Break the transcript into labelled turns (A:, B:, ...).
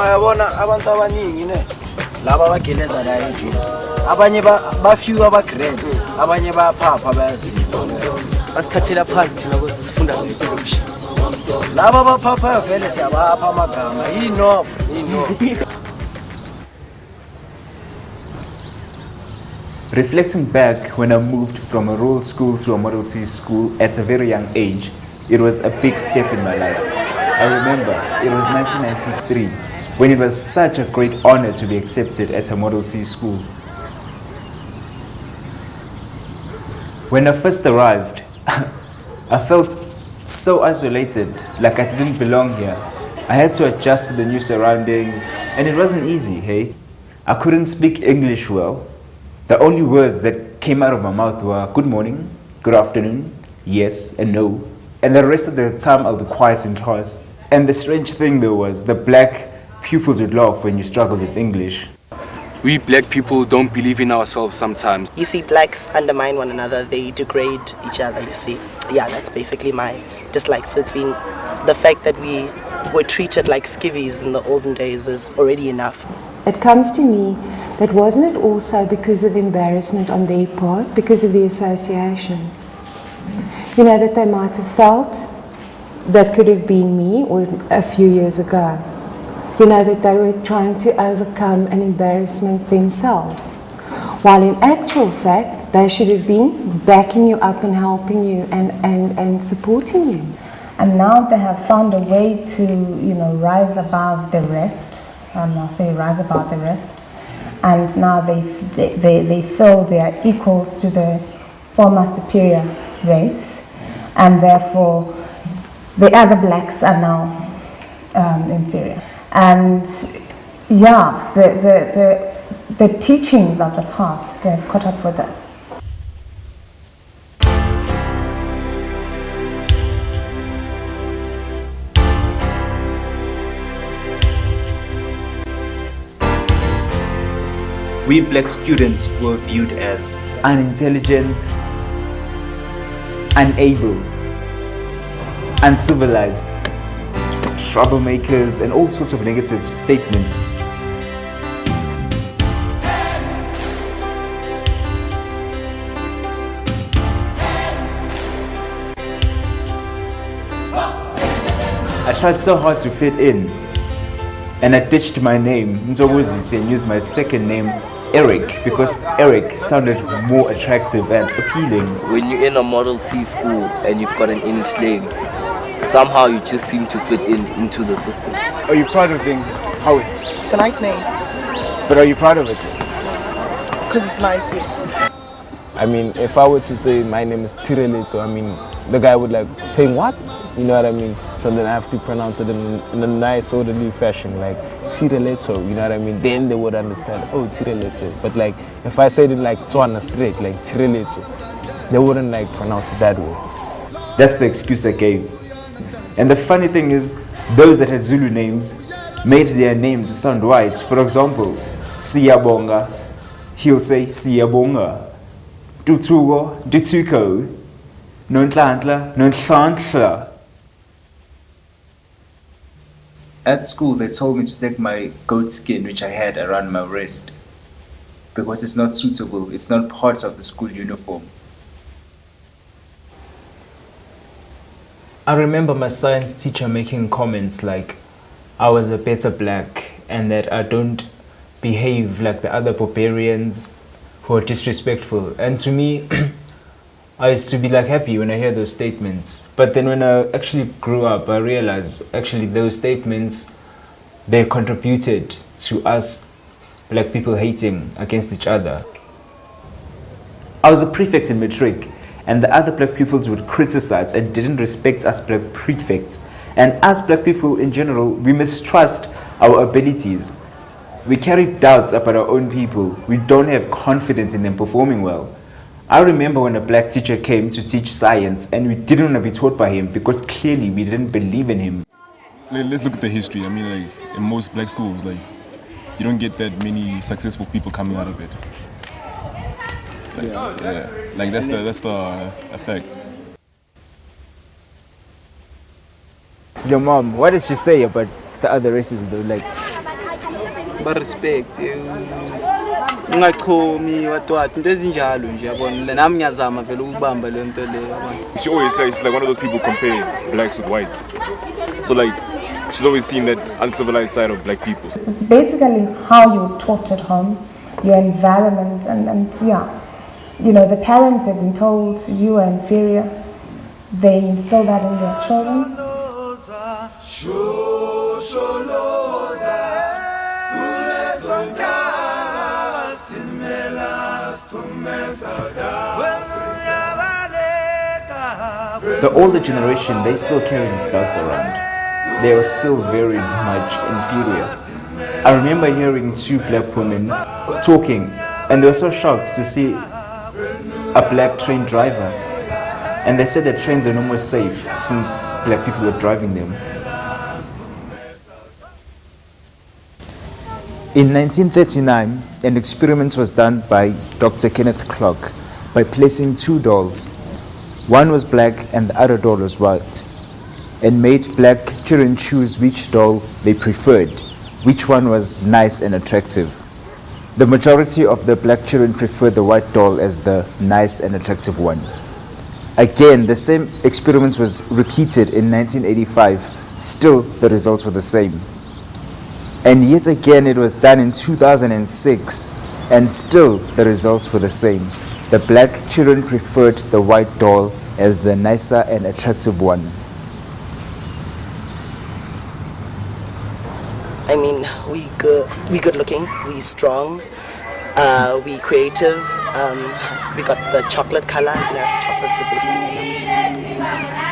A: ayabona abantu abaningi ne laba abageleza la eJesu abanye bafika abagrade abanye bayaphapha bayazipha
B: basithathela phansi thina ukuthi sifunda ngephilosophy
A: laba abaphapha vele siyabapha amagama yino.
C: Reflecting back, when I moved from a rural school to a Model C school at a very young age, it was a big step in my life. I remember it was 1993, when it was such a great honor to be accepted at a Model C school. When I first arrived, I felt so isolated, like I didn't belong here. I had to adjust to the new surroundings, and it wasn't easy, hey? I couldn't speak English well. The only words that came out of my mouth were good morning, good afternoon, yes and no. And the rest of the time I'll be quiet in class. And the strange thing though was the black pupils would laugh when you struggled with English.
D: We black people don't believe in ourselves sometimes.
B: You see, blacks undermine one another, they degrade each other, you see. Yeah, that's basically my dislike. So it's in the fact that we were treated like skivvies in the olden days is already enough.
E: It comes to me that wasn't it also because of embarrassment on their part, because of the association? You know, that they might have felt that could have been me or a few years ago. You know, that they were trying to overcome an embarrassment themselves. While in actual fact, they should have been backing you up and helping you and supporting you.
F: And now they have found a way to, you know, rise above the rest. I'll say rise above the rest. And now they feel they are equals to the former superior race. And therefore, the other blacks are now inferior. And yeah, the teachings of the past, they've caught up with us.
C: We black students were viewed as unintelligent, unable, uncivilized, troublemakers, and all sorts of negative statements. I tried so hard to fit in, and I ditched my name, Mthokozisi, and used my second name, Eric, because Eric sounded more attractive and appealing.
G: When you're in a Model C school and you've got an English name, somehow you just seem to fit into the system.
H: Are you proud of being Howard?
B: It's a nice name.
H: But are you proud of it?
B: Because it's nice, yes.
H: I mean, if I were to say my name is Tireleto, I mean, the guy would like, saying what? You know what I mean? So then I have to pronounce it in a nice orderly fashion, like Tireleto, you know what I mean? Then they would understand, oh, Tireleto. But like, if I said it like Tswana straight, like Tireleto, they wouldn't like pronounce it that way.
C: That's the excuse I gave. And the funny thing is, those that had Zulu names made their names sound white. For example, Siyabonga, he'll say Siyabonga. Tutugo, Dutuko, Nontlantla, Nontlantla. At school, they told me to take my goat skin, which I had around my wrist, because it's not suitable, it's not part of the school uniform. I remember my science teacher making comments like I was a better black and that I don't behave like the other barbarians who are disrespectful. And to me, I used to be like happy when I hear those statements. But then when I actually grew up, I realized actually those statements, they contributed to us black people hating against each other. I was a prefect in matric, and the other black pupils would criticize and didn't respect us black prefects. And as black people in general, we mistrust our abilities. We carry doubts about our own people. We don't have confidence in them performing well. I remember when a black teacher came to teach science and we didn't want to be taught by him because clearly we didn't believe in him.
I: Let's look at the history. I mean, like, in most black schools, like, you don't get that many successful people coming out of it. Like, yeah. Like that's the effect.
C: Your mom, what does she say about the other races though? Like,
J: ba respect ungachomi what into ezinjalo nje yabona nami ngiyazama vele ukubamba le nto le yabona.
I: She always says she's like one of those people who compare blacks with whites. So like she's always seen that uncivilized side of black people.
F: It's basically how you're taught at home, your environment, and yeah, you know, the parents have been told you are inferior. They instill that in their children.
C: The older generation, they still carry these thoughts around. They were still very much inferior. I remember hearing two black women talking, and they were so shocked to see a black train driver. And they said that trains are no more safe since black people were driving them. In 1939, an experiment was done by Dr. Kenneth Clark by placing two dolls. One was black and the other doll was white, and made black children choose which doll they preferred, which one was nice and attractive. The majority of the black children preferred the white doll as the nice and attractive one. Again, the same experiment was repeated in 1985. Still, the results were the same. And yet again, it was done in 2006, and still the results were the same. The black children preferred the white doll as the nicer and attractive one.
B: I mean, we good looking, we strong, we creative. We got the chocolate color, chocolate's the best thing.